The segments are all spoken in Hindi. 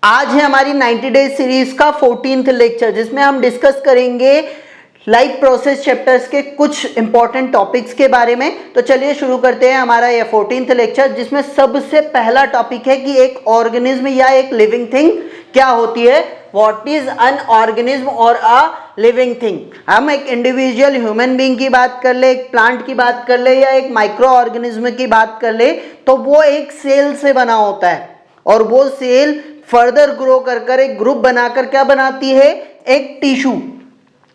आज है हमारी 90 डेज सीरीज का 14th लेक्चर, जिसमें हम डिस्कस करेंगे लाइफ प्रोसेस चैप्टर्स के कुछ इंपॉर्टेंट टॉपिक्स के बारे में। तो चलिए शुरू करते हैं हमारा ये 14th लेक्चर, जिसमें सबसे पहला टॉपिक है कि एक ऑर्गेनिज्म या एक लिविंग थिंग क्या होती है। व्हाट इज एन ऑर्गेनिज्म और अ लिविंग थिंग। हम एक इंडिविजुअल ह्यूमन बीइंग की बात कर ले, एक प्लांट की बात कर ले या एक माइक्रो ऑर्गेनिज्म की बात कर ले, तो वो एक सेल से बना होता है और वो सेल फर्दर ग्रो कर एक ग्रुप बनाकर क्या बनाती है, एक टिश्यू।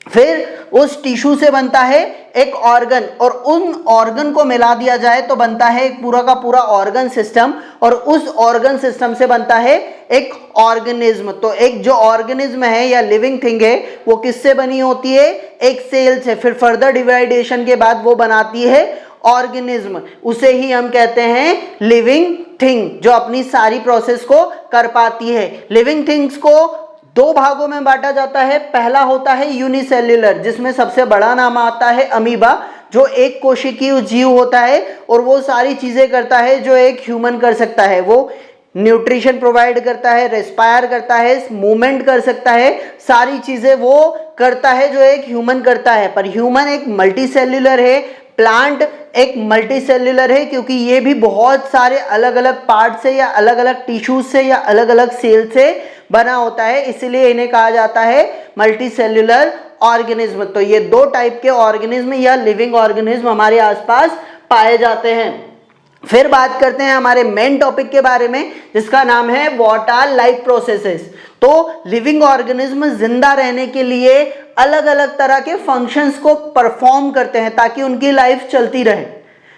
फिर उस टिश्यू से बनता है एक ऑर्गन, और उन ऑर्गन को मिला दिया जाए तो बनता है एक पूरा का पूरा ऑर्गन सिस्टम, और उस ऑर्गन सिस्टम से बनता है एक ऑर्गेनिज्म। तो एक जो ऑर्गेनिज्म है या लिविंग थिंग है वो किससे बनी होती है, एक सेल से। फिर फर्दर डिवाइडेशन के बाद वो बनाती है ऑर्गेनिज्म, उसे ही हम कहते हैं लिविंग थिंग, जो अपनी सारी प्रोसेस को कर पाती है। लिविंग थिंग्स को दो भागों में बांटा जाता है। पहला होता है यूनिसेल्युलर, जिसमें सबसे बड़ा नाम आता है अमीबा, जो एक कोशिकीय जीव होता है और वो सारी चीजें करता है जो एक ह्यूमन कर सकता है। वो न्यूट्रिशन प्रोवाइड करता है, रेस्पायर करता है, मूवमेंट कर सकता है, सारी चीजें वो करता है जो एक ह्यूमन करता है। पर ह्यूमन एक मल्टीसेल्युलर है, प्लांट एक मल्टीसेल्युलर है, क्योंकि ये भी बहुत सारे अलग अलग पार्ट से या अलग अलग टिश्यूज से या अलग अलग सेल से बना होता है, इसलिए इन्हें कहा जाता है मल्टीसेल्युलर ऑर्गेनिज्म। तो ये दो टाइप के ऑर्गेनिज्म या लिविंग ऑर्गेनिज्म हमारे आसपास पाए जाते हैं। फिर बात करते हैं हमारे मेन टॉपिक के बारे में, जिसका नाम है व्हाट आर लाइफ प्रोसेसेस। तो लिविंग ऑर्गेनिज्म जिंदा रहने के लिए अलग अलग तरह के फंक्शंस को परफॉर्म करते हैं ताकि उनकी लाइफ चलती रहे।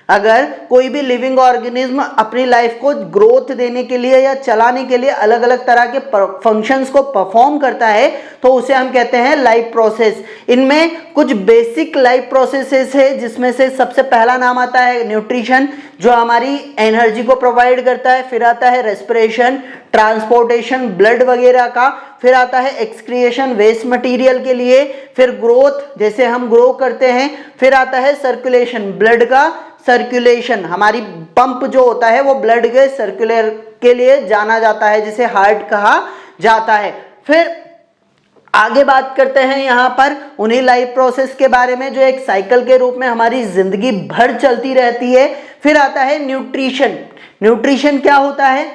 अगर कोई भी लिविंग ऑर्गेनिज्म अपनी लाइफ को ग्रोथ देने के लिए या चलाने के लिए अलग अलग तरह के फंक्शंस को परफॉर्म करता है तो उसे हम कहते हैं लाइफ प्रोसेस। इनमें कुछ बेसिक लाइफ प्रोसेसेस है, जिसमें से सबसे पहला नाम आता है न्यूट्रिशन, जो हमारी एनर्जी को प्रोवाइड करता है। फिर आता है रेस्पिरेशन, ट्रांसपोर्टेशन ब्लड वगैरह का। फिर आता है एक्सक्रिएशन वेस्ट मटेरियल के लिए। फिर ग्रोथ, जैसे हम ग्रो करते हैं। फिर आता है सर्कुलेशन, ब्लड का सर्कुलेशन, हमारी पंप जो होता है वो ब्लड के सर्कुलर के लिए जाना जाता है, जिसे हार्ट कहा जाता है। फिर आगे बात करते हैं यहाँ पर उन्हीं लाइफ प्रोसेस के बारे में जो एक साइकिल के रूप में हमारी जिंदगी भर चलती रहती है। फिर आता है न्यूट्रिशन। न्यूट्रिशन क्या होता है,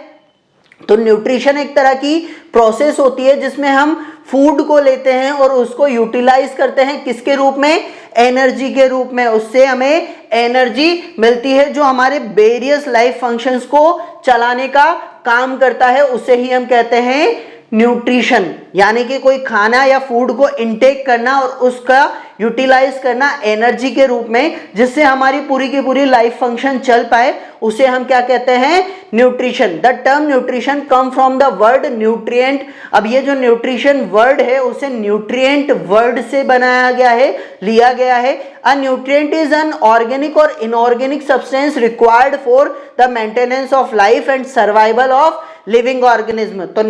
तो न्यूट्रिशन एक तरह की प्रोसेस होती है जिसमें हम फूड को लेते हैं और उसको यूटिलाइज करते हैं, किसके रूप में, एनर्जी के रूप में। उससे हमें एनर्जी मिलती है जो हमारे वेरियस लाइफ फंक्शंस को चलाने का काम करता है, उसे ही हम कहते हैं न्यूट्रिशन। यानी कि कोई खाना या फूड को इनटेक करना और उसका यूटिलाइज करना एनर्जी के रूप में, जिससे हमारी पूरी की पूरी लाइफ फंक्शन चल पाए, उसे हम क्या कहते हैं, nutrition. The term nutrition come from the word nutrient. अब ये जो न्यूट्रिशन वर्ड है उसे न्यूट्रिएंट वर्ड से बनाया गया है, लिया गया है। A nutrient is an organic और inorganic substance required for the maintenance of life and survival of living organism. तो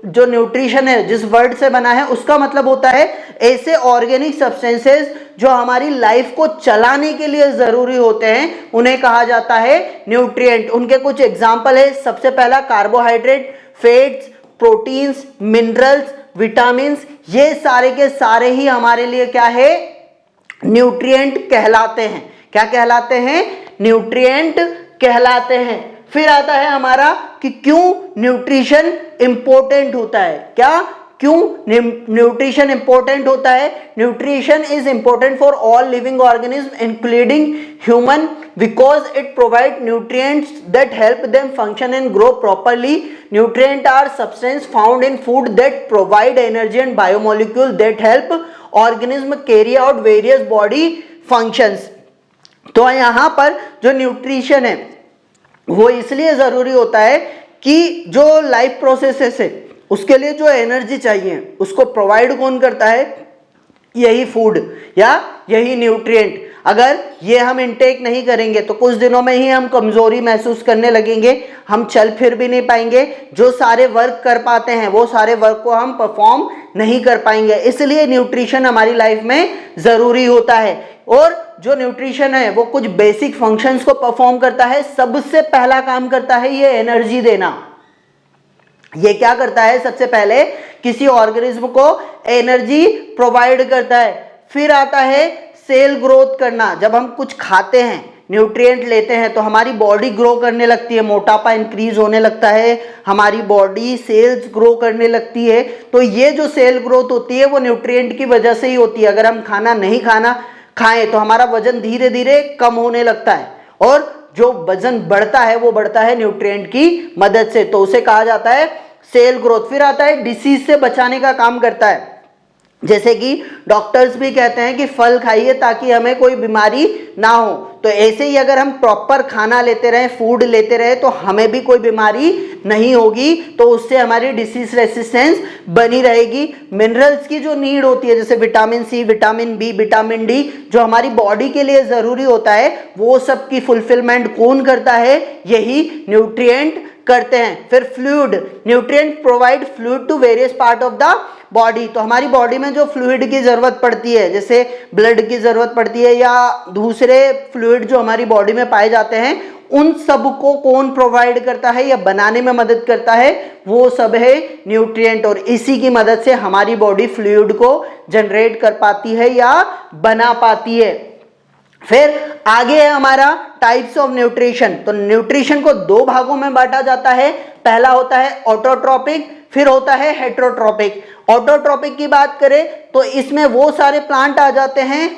जो न्यूट्रिशन है जिस वर्ड से बना है उसका मतलब होता है ऐसे ऑर्गेनिक सब्सटेंसेस जो हमारी लाइफ को चलाने के लिए जरूरी होते हैं, उन्हें कहा जाता है न्यूट्रिएंट। उनके कुछ एग्जाम्पल है। सबसे पहला carbohydrate, fats, proteins, minerals, vitamins, ये सारे के सारे ही हमारे लिए क्या है, न्यूट्रिएंट कहलाते हैं। क्या कहलाते हैं, न्यूट्रिएंट कहलाते हैं। फिर आता है हमारा कि क्यों न्यूट्रिशन इंपॉर्टेंट होता है। क्या, क्यों न्यूट्रिशन इंपॉर्टेंट होता है। Nutrition is important for all living organism including human because it provide nutrients that help them function and grow properly. Nutrient are substance found in food that provide energy and biomolecule that help organism carry out various body functions. तो यहाँ पर जो न्यूट्रिशन है वो इसलिए जरूरी होता है कि जो लाइफ प्रोसेसेस है उसके लिए जो एनर्जी चाहिए उसको प्रोवाइड कौन करता है, यही फूड या यही न्यूट्रिएंट। अगर ये हम इनटेक नहीं करेंगे तो कुछ दिनों में ही हम कमजोरी महसूस करने लगेंगे, हम चल फिर भी नहीं पाएंगे, जो सारे वर्क कर पाते हैं वो सारे वर्क को हम परफॉर्म नहीं कर पाएंगे। इसलिए न्यूट्रिशन हमारी लाइफ में जरूरी होता है। और जो न्यूट्रिशन है वो कुछ बेसिक फंक्शंस को परफॉर्म करता है। सबसे पहला काम करता है ये एनर्जी देना। ये क्या करता है, सबसे पहले किसी ऑर्गेनिज्म को एनर्जी प्रोवाइड करता है। फिर आता है सेल ग्रोथ करना। जब हम कुछ खाते हैं, न्यूट्रिएंट लेते हैं, तो हमारी बॉडी ग्रो करने लगती है, मोटापा इंक्रीज होने लगता है, हमारी बॉडी सेल्स ग्रो करने लगती है। तो ये जो सेल ग्रोथ होती है वो न्यूट्रिएंट की वजह से ही होती है। अगर हम खाना नहीं खाएं तो हमारा वजन धीरे धीरे कम होने लगता है, और जो वजन बढ़ता है वो बढ़ता है न्यूट्रिएंट की मदद से, तो उसे कहा जाता है सेल ग्रोथ। फिर आता है डिसीज से बचाने का काम करता है। जैसे कि डॉक्टर्स भी कहते हैं कि फल खाइए ताकि हमें कोई बीमारी ना हो, तो ऐसे ही अगर हम प्रॉपर खाना लेते रहें, फूड लेते रहे, तो हमें भी कोई बीमारी नहीं होगी, तो उससे हमारी डिसीज रेसिस्टेंस बनी रहेगी। मिनरल्स की जो नीड होती है, जैसे vitamin C, vitamin B, vitamin D, जो हमारी बॉडी के लिए ज़रूरी होता है, वो सब की फुलफिलमेंट कौन करता है, यही न्यूट्रिएंट करते हैं। फिर fluid, nutrient provide fluid to various part of the body. तो हमारी बॉडी में जो फ्लूइड की जरूरत पड़ती है, जैसे ब्लड की जरूरत पड़ती है या दूसरे फ्लूइड जो हमारी बॉडी में पाए जाते हैं, उन सब को कौन प्रोवाइड करता है या बनाने में मदद करता है, वो सब है न्यूट्रिएंट। और इसी की मदद से हमारी बॉडी फ्लूइड को जनरेट कर पाती है या बना पाती है। फिर आगे है हमारा टाइप्स ऑफ न्यूट्रिशन। तो न्यूट्रिशन को दो भागों में बांटा जाता है। पहला होता है ऑटोट्रॉपिक, फिर होता है हेटेरोट्रॉपिक। ऑटोट्रॉपिक की बात करें तो इसमें वो सारे प्लांट आ जाते हैं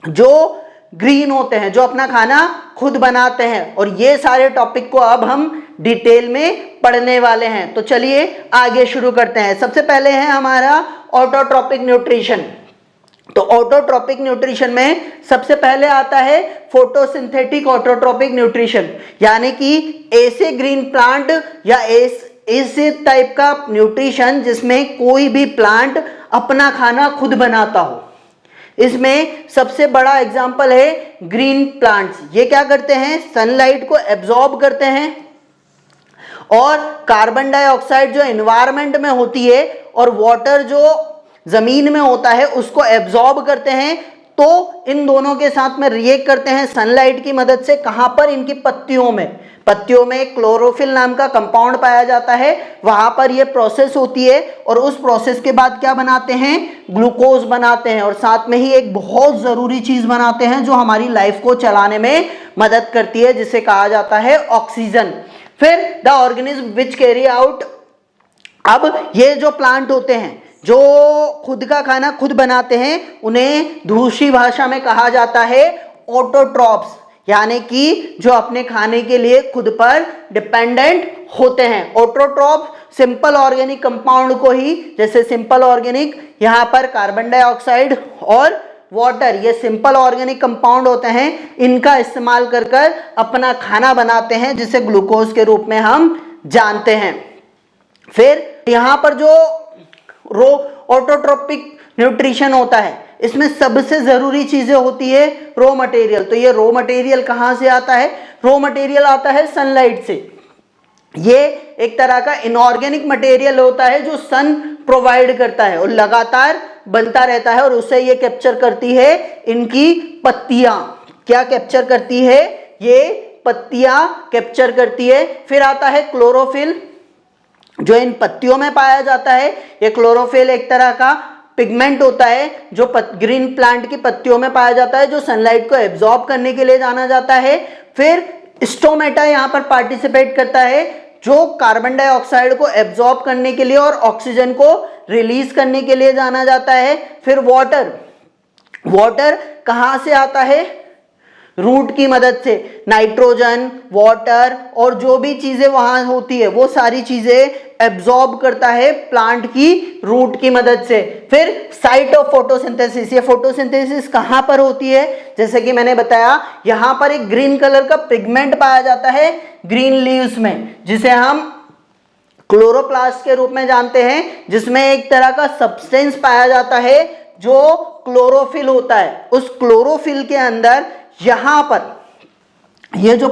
जो ग्रीन होते हैं, जो अपना खाना खुद बनाते हैं, और ये सारे टॉपिक को अब हम डिटेल में पढ़ने वाले हैं। तो चलिए आगे शुरू करते हैं। सबसे पहले है हमारा ऑटोट्रॉपिक न्यूट्रिशन। तो ऑटोट्रॉपिक न्यूट्रिशन में सबसे पहले आता है फोटोसिंथेटिक ऑटोट्रॉपिक न्यूट्रिशन, यानी कि ऐसे ग्रीन प्लांट या ऐसे टाइप का न्यूट्रिशन जिसमें कोई भी प्लांट अपना खाना खुद बनाता हो। इसमें सबसे बड़ा एग्जांपल है ग्रीन प्लांट्स। ये क्या करते हैं, सनलाइट को एब्जॉर्ब करते हैं और कार्बन डाइऑक्साइड जो एनवायरनमेंट में होती है और वाटर जो जमीन में होता है उसको एब्जॉर्ब करते हैं। तो इन दोनों के साथ में रिएक्ट करते हैं सनलाइट की मदद से। कहां पर, इनकी पत्तियों में क्लोरोफिल नाम का कंपाउंड पाया जाता है, वहां पर यह प्रोसेस होती है, और उस प्रोसेस के बाद क्या बनाते हैं, ग्लूकोज बनाते हैं, और साथ में ही एक बहुत जरूरी चीज बनाते हैं जो हमारी लाइफ को चलाने में मदद करती है, जिसे कहा जाता है ऑक्सीजन। फिर the organism which carry out, अब ये जो प्लांट होते हैं जो खुद का खाना खुद बनाते हैं, उन्हें दूसरी भाषा में कहा जाता है ऑटोट्रॉप्स, यानी कि जो अपने खाने के लिए खुद पर डिपेंडेंट होते हैं। ऑटोट्रॉप सिंपल ऑर्गेनिक कंपाउंड को ही, जैसे सिंपल ऑर्गेनिक, यहाँ पर कार्बन डाइऑक्साइड और वाटर, ये सिंपल ऑर्गेनिक कंपाउंड होते हैं, इनका इस्तेमाल कर कर अपना खाना बनाते हैं, जिसे ग्लूकोज के रूप में हम जानते हैं। फिर यहाँ पर जो ऑटोट्रॉपिक न्यूट्रिशन होता है, इसमें सबसे जरूरी चीजें होती है रॉ मटेरियल। तो ये रॉ मटेरियल कहां से आता है, रॉ मटेरियल आता है सनलाइट से। ये एक तरह का इनऑर्गेनिक मटेरियल होता है जो सन प्रोवाइड करता है और लगातार बनता रहता है, और उसे ये कैप्चर करती है इनकी पत्तियां। क्या कैप्चर करती है, ये पत्तियां कैप्चर करती है। फिर आता है क्लोरोफिल, जो इन पत्तियों में पाया जाता है। ये क्लोरोफिल एक तरह का पिगमेंट होता है जो ग्रीन प्लांट की पत्तियों में पाया जाता है, जो सनलाइट को एब्जॉर्ब करने के लिए जाना जाता है। फिर स्टोमेटा यहाँ पर पार्टिसिपेट करता है, जो कार्बन डाइऑक्साइड को एब्जॉर्ब करने के लिए और ऑक्सीजन को रिलीज करने के लिए जाना जाता है। फिर वाटर कहाँ से आता है, रूट की मदद से। नाइट्रोजन, वाटर और जो भी चीजें वहां होती है वो सारी चीजें एब्जॉर्ब करता है प्लांट की रूट की मदद से। फिर साइट ऑफ फोटोसिंथेसिस, ये फोटोसिंथेसिस कहां पर होती है, जैसे कि मैंने बताया, यहां पर एक ग्रीन कलर का पिगमेंट पाया जाता है ग्रीन लीव्स में, जिसे हम क्लोरोप्लास्ट के रूप में जानते हैं, जिसमें एक तरह का सब्सटेंस पाया जाता है जो क्लोरोफिल होता है। उस क्लोरोफिल के अंदर यहां पर ये जो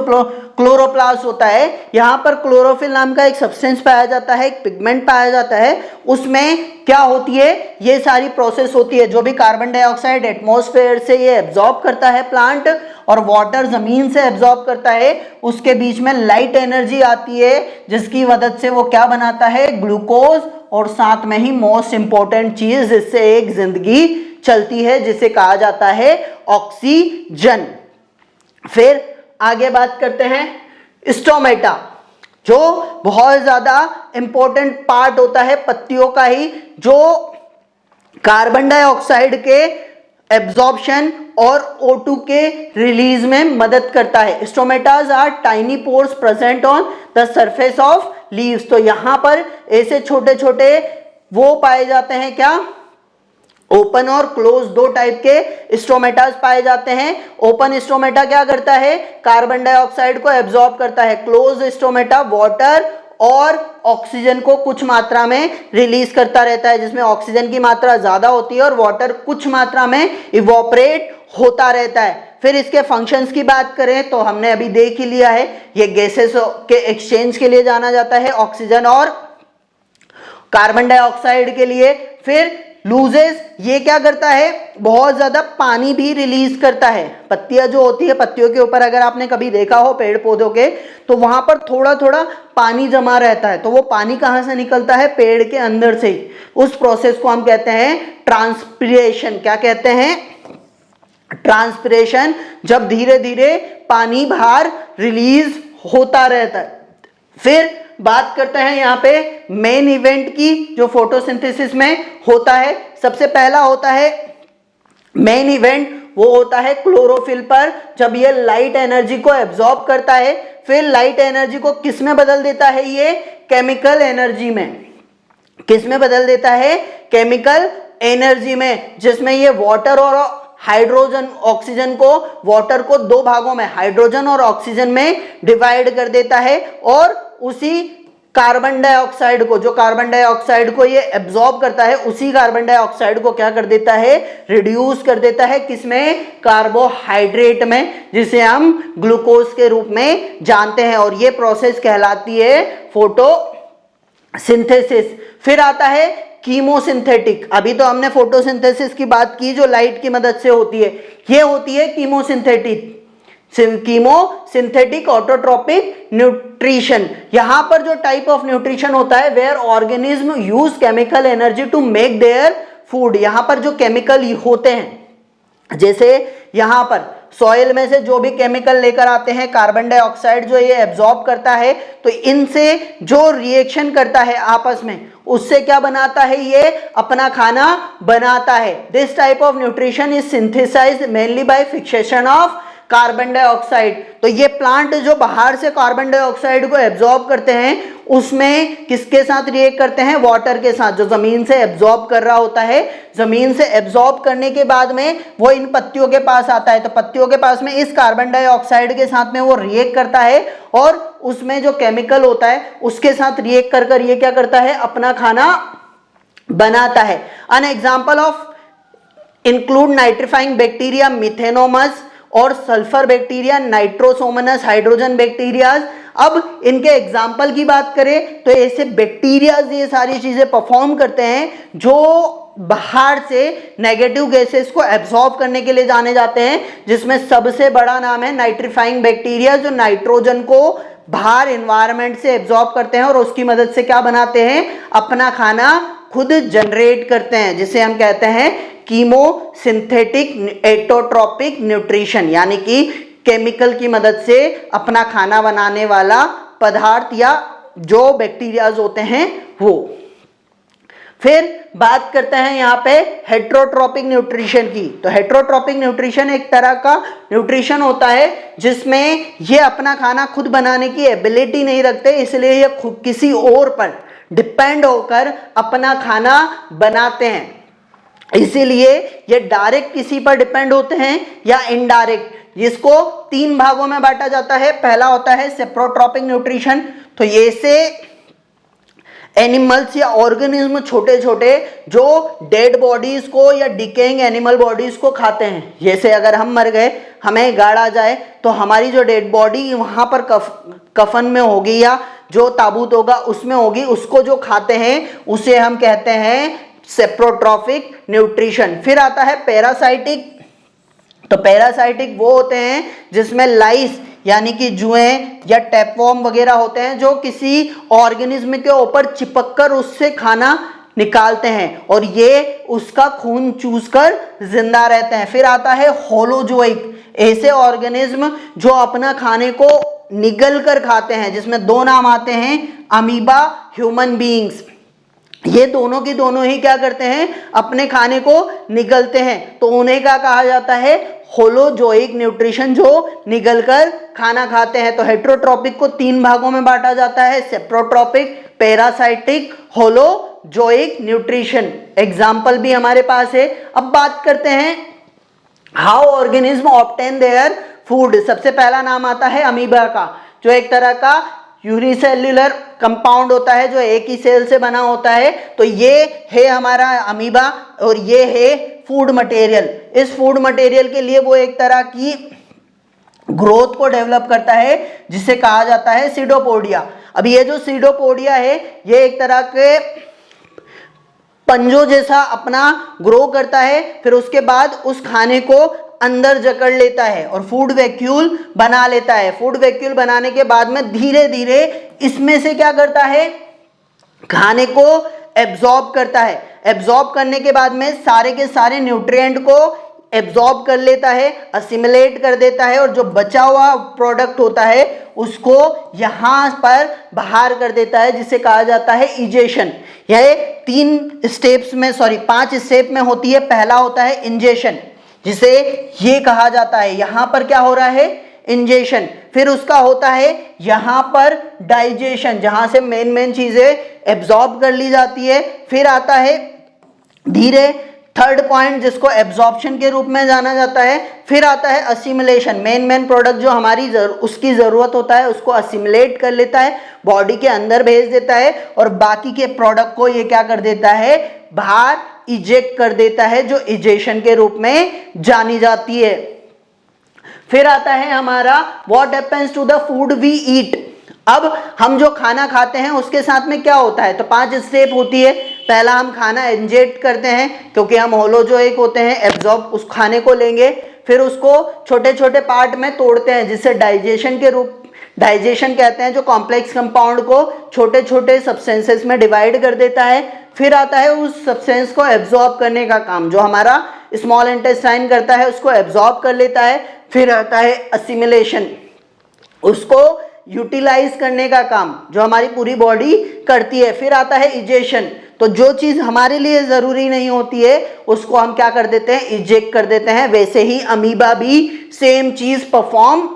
क्लोरोप्लास्ट होता है, यहाँ पर क्लोरोफिल नाम का एक सब्सटेंस पाया जाता है, एक पिगमेंट पाया जाता है। उसमें क्या होती है, ये सारी प्रोसेस होती है। जो भी कार्बन डाइऑक्साइड एटमॉस्फेयर से ये एब्जॉर्ब करता है प्लांट, और वाटर जमीन से एब्जॉर्ब करता है, उसके बीच में लाइट एनर्जी आती है, जिसकी मदद से वो क्या बनाता है, ग्लूकोज, और साथ में ही मोस्ट इंपॉर्टेंट चीज जिससे एक जिंदगी चलती है, जिसे कहा जाता है ऑक्सीजन। फिर आगे बात करते हैं स्टोमेटा, जो बहुत ज्यादा इंपॉर्टेंट पार्ट होता है पत्तियों का ही, जो कार्बन डाइऑक्साइड के एब्जॉर्प्शन और O2 के रिलीज में मदद करता है। Stomatas are tiny pores present on the surface of leaves. तो यहां पर ऐसे छोटे छोटे वो पाए जाते हैं, क्या, ओपन और क्लोज, दो टाइप के स्टोमेटास पाए जाते हैं। ओपन स्टोमेटा क्या करता है, कार्बन डाइऑक्साइड को एब्जॉर्ब करता है। क्लोज स्टोमेटा वाटर और ऑक्सीजन को कुछ मात्रा में रिलीज करता रहता है, जिसमें ऑक्सीजन की मात्रा ज्यादा होती है और वाटर कुछ मात्रा में इवोपरेट होता रहता है। फिर इसके फंक्शंस की बात करें तो हमने अभी देख ही लिया है, ये गैसेस के एक्सचेंज के लिए जाना जाता है, ऑक्सीजन और कार्बन डाइऑक्साइड के लिए। फिर लूजेस, ये क्या करता है, बहुत ज्यादा पानी भी रिलीज करता है। पत्तियां जो होती है, पत्तियों के ऊपर अगर आपने कभी देखा हो पेड़ पौधों के, तो वहां पर थोड़ा थोड़ा पानी जमा रहता है। तो वो पानी कहां से निकलता है, पेड़ के अंदर से ही। उस प्रोसेस को हम कहते हैं ट्रांसपिरेशन। क्या कहते हैं, ट्रांसपिरेशन। जब धीरे धीरे पानी बाहर रिलीज होता रहता है। फिर बात करते हैं यहाँ पे मेन इवेंट की, जो फोटोसिंथेसिस में होता है। सबसे पहला होता है मेन इवेंट, वो होता है क्लोरोफिल पर, जब ये लाइट एनर्जी को एब्जॉर्ब करता है। फिर लाइट एनर्जी को किस में बदल देता है, ये केमिकल एनर्जी में। किस में बदल देता है, केमिकल एनर्जी में, जिसमें ये वाटर और हाइड्रोजन, ऑक्सीजन को, वाटर को दो भागों में, हाइड्रोजन और ऑक्सीजन में डिवाइड कर देता है। और उसी कार्बन डाइऑक्साइड को, जो कार्बन डाइऑक्साइड को ये एब्जॉर्ब करता है, उसी कार्बन डाइऑक्साइड को क्या कर देता है, रिड्यूस कर देता है। किसमें, कार्बोहाइड्रेट में, जिसे हम ग्लूकोज के रूप में जानते हैं। और ये प्रोसेस कहलाती है फोटोसिंथेसिस। फिर आता है कीमोसिंथेटिक। अभी तो हमने फोटोसिंथेसिस की बात की, जो लाइट की मदद से होती है। ये होती है कीमोसिंथेटिक, कीमोसिंथेटिक ऑटोट्रोपिक न्यूट्रिशन। यहां पर जो टाइप ऑफ न्यूट्रिशन होता है, where organism use chemical energy to make their food. यहां पर जो केमिकल होते हैं, जैसे यहां पर सॉइल में से जो भी केमिकल लेकर आते हैं, कार्बन डाइऑक्साइड जो ये एब्जॉर्ब करता है, तो इनसे जो रिएक्शन करता है आपस में, उससे क्या बनाता है, ये अपना खाना बनाता है। This type of nutrition is synthesised mainly by fixation of carbon dioxide. तो ये प्लांट जो बाहर से कार्बन डाइऑक्साइड को एब्जॉर्ब करते हैं, उसमें किसके साथ रिएक्ट करते हैं, वाटर के साथ, जो जमीन से एब्जॉर्ब कर रहा होता है। जमीन से एब्जॉर्ब करने के बाद में वो इन पत्तियों के पास आता है, तो पत्तियों के पास में इस कार्बन डाइऑक्साइड के साथ में वो रिएक्ट करता है, और उसमें जो केमिकल होता है उसके साथ रिएक्ट कर कर ये क्या करता है, अपना खाना बनाता है। An example of include nitrifying bacteria methanomonas और sulphur bacteria nitrosomonas hydrogen bacteria. अब इनके एग्जाम्पल की बात करें तो ऐसे बैक्टीरिया ये सारी चीजें परफॉर्म करते हैं, जो बाहर से नेगेटिव गैसेस को एब्जॉर्ब करने के लिए जाने जाते हैं, जिसमें सबसे बड़ा नाम है नाइट्रीफाइंग बैक्टीरिया, जो नाइट्रोजन को बाहर एनवायरनमेंट से एब्जॉर्ब करते हैं और उसकी मदद से क्या बनाते हैं, अपना खाना खुद जनरेट करते हैं, जिसे हम कहते हैं कीमोसिंथेटिक एटोट्रोपिक न्यूट्रिशन, यानी कि केमिकल की मदद से अपना खाना बनाने वाला पदार्थ या जो बैक्टीरियाज होते हैं वो। फिर बात करते हैं यहाँ पे हेट्रोट्रोपिक न्यूट्रिशन की। तो हेट्रोट्रोपिक न्यूट्रिशन एक तरह का न्यूट्रिशन होता है जिसमें ये अपना खाना खुद बनाने की एबिलिटी नहीं रखते, इसलिए ये किसी और पर डिपेंड होकर अपना खाना बनाते हैं। इसीलिए ये डायरेक्ट किसी पर डिपेंड होते हैं या इनडायरेक्ट। जिसको तीन भागों में बांटा जाता है। पहला होता है सेप्रोट्रोपिक न्यूट्रिशन, तो ये से एनिमल्स या ऑर्गेनिज्म छोटे छोटे जो डेड बॉडीज को या डिकेइंग एनिमल बॉडीज को खाते हैं। जैसे अगर हम मर गए, हमें गाड़ा जाए, तो हमारी जो डेड बॉडी वहाँ पर कफन में होगी या जो ताबूत होगा उसमें होगी, उसको जो खाते हैं उसे हम कहते हैं सेप्रोट्रॉफिक न्यूट्रिशन। फिर आता है पैरासाइटिक। तो पैरासाइटिक वो होते हैं जिसमें लाइस यानी कि जुएं या टैपवॉर्म वगैरह होते हैं जो किसी ऑर्गेनिज्म के ऊपर चिपककर उससे खाना निकालते हैं और ये उसका खून चूसकर जिंदा रहते हैं। फिर आता है होलोजोइक, ऐसे ऑर्गेनिज्म जो अपना खाने को निगल कर खाते हैं, जिसमें दो नाम आते हैं, अमीबा, ह्यूमन बीइंग्स। ये दोनों की दोनों ही क्या करते हैं, अपने खाने को निगलते हैं, तो उन्हें क्या कहा जाता है, होलोजोइक न्यूट्रिशन, जो निगलकर खाना खाते हैं। तो हेट्रोट्रॉपिक को 3 भागों में बांटा जाता है, saprotrophic, parasitic, holozoic nutrition. Example भी हमारे पास है। अब बात करते हैं how organism obtain their food. सबसे पहला नाम आता है अमीबा का, जो एक तरह का यूनिसेल्युलर कंपाउंड होता है जो एक ही सेल से बना होता है। तो ये है हमारा अमीबा और ये है फूड मटेरियल। इस फूड मटेरियल के लिए वो एक तरह की ग्रोथ को डेवलप करता है जिसे कहा जाता है सीडोपोडिया। अब ये जो सीडोपोडिया है ये एक तरह के पंजों जैसा अपना ग्रो करता है, फिर उसके बाद उस खाने को अंदर जकड़ लेता है और फूड वैक्यूल बना लेता है। फूड वैक्यूल बनाने के बाद में धीरे धीरे इसमें से क्या करता है, खाने को एब्जॉर्ब करता है। एब्जॉर्ब करने के बाद में सारे के सारे न्यूट्रिएंट को एब्जॉर्ब कर लेता है, असिमिलेट कर देता है और जो बचा हुआ प्रोडक्ट होता है उसको यहाँ पर बाहर कर देता है, जिसे कहा जाता है इजेशन। यह 5 स्टेप में होती है। पहला होता है इंजेशन, जिसे ये कहा जाता है, यहाँ पर क्या हो रहा है, इंजेशन। फिर उसका होता है यहाँ पर डाइजेशन, जहाँ से मेन चीजें एब्जॉर्ब कर ली जाती है। फिर आता है धीरे थर्ड पॉइंट, जिसको एब्जॉर्प्शन के रूप में जाना जाता है। फिर आता है असिमिलेशन, मेन प्रोडक्ट जो हमारी उसकी ज़रूरत होता है उसको असिमिलेट कर लेता है, बॉडी के अंदर भेज देता है और बाकी के प्रोडक्ट को ये क्या कर देता है, बाहर इजेक्ट कर देता है, जो इजेशन के रूप में जानी जाती है। फिर आता है हमारा what happens to the food we eat. अब हम जो खाना खाते हैं उसके साथ में क्या होता है, तो 5 स्टेप होती है। पहला हम खाना इंजेक्ट करते हैं क्योंकि हम होलोजोइक होते हैं, एब्जॉर्ब उस खाने को लेंगे, फिर उसको छोटे छोटे पार्ट में तोड़ते हैं जिससे डाइजेशन कहते हैं, जो कॉम्प्लेक्स कंपाउंड को छोटे छोटे सब्सटेंसेस में डिवाइड कर देता है। फिर आता है उस सब्सटेंस को एब्जॉर्ब करने का काम, जो हमारा स्मॉल इंटेस्टाइन करता है, उसको एब्जॉर्ब कर लेता है। फिर आता है असिमिलेशन, उसको यूटिलाइज करने का काम जो हमारी पूरी बॉडी करती है। फिर आता है इजेशन, तो जो चीज़ हमारे लिए ज़रूरी नहीं होती है उसको हम क्या कर देते हैं, इजेक्ट कर देते हैं। वैसे ही अमीबा भी सेम चीज़ परफॉर्म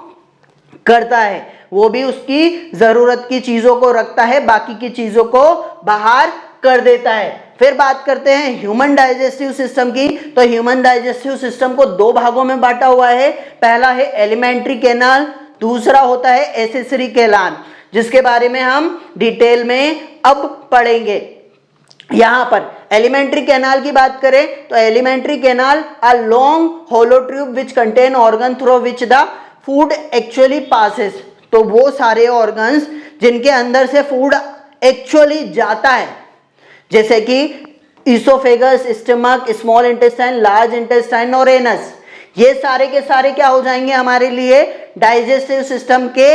करता है, वो भी उसकी ज़रूरत की चीज़ों को रखता है, बाकी की चीज़ों को बाहर कर देता है। फिर बात करते हैं ह्यूमन डाइजेस्टिव सिस्टम की। तो ह्यूमन डाइजेस्टिव सिस्टम को 2 भागों में बांटा हुआ है। पहला है एलिमेंट्री कैनाल, दूसरा होता है एसेसरी कैनाल, जिसके बारे में हम डिटेल में अब पढ़ेंगे। यहाँ पर एलिमेंट्री कैनाल की बात करें तो alimentary canal a long hollow tube which contain organ through which the food actually passes. तो वो सारे ऑर्गन्स जिनके अंदर से फूड एक्चुअली जाता है, जैसे कि oesophagus, stomach, small intestine, large intestine और एनस, ये सारे के सारे क्या हो जाएंगे हमारे लिए, डाइजेस्टिव सिस्टम के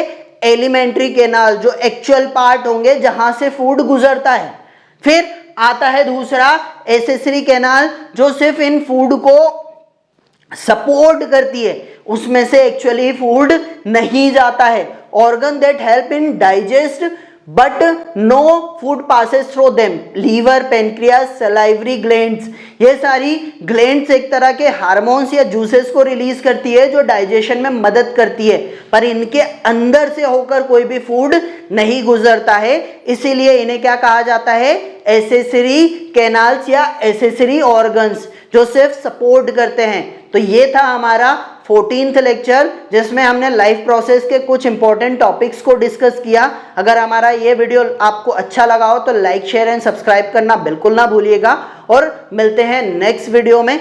एलिमेंट्री कैनाल, जो एक्चुअल पार्ट होंगे जहां से फूड गुजरता है। फिर आता है दूसरा एसेसरी कैनाल, जो सिर्फ इन फूड को सपोर्ट करती है, उसमें से एक्चुअली फूड नहीं जाता है। Organ that help in digest but no food passes through them, liver, pancreas, salivary glands, ये सारी ग्लैंड्स एक तरह के हार्मोन्स या जूसेस को रिलीज करती है जो डाइजेशन में मदद करती है, पर इनके अंदर से होकर कोई भी फूड नहीं गुजरता है, इसीलिए इन्हें क्या कहा जाता है, एसेसरी कैनाल्स या एसेसरी ऑर्गन्स, जो सिर्फ सपोर्ट करते हैं। तो ये था हमारा 14th लेक्चर जिसमें हमने लाइफ प्रोसेस के कुछ इंपॉर्टेंट टॉपिक्स को डिस्कस किया। अगर हमारा ये वीडियो आपको अच्छा लगा हो तो लाइक शेयर एंड सब्सक्राइब करना बिल्कुल ना भूलिएगा और मिलते हैं नेक्स्ट वीडियो में।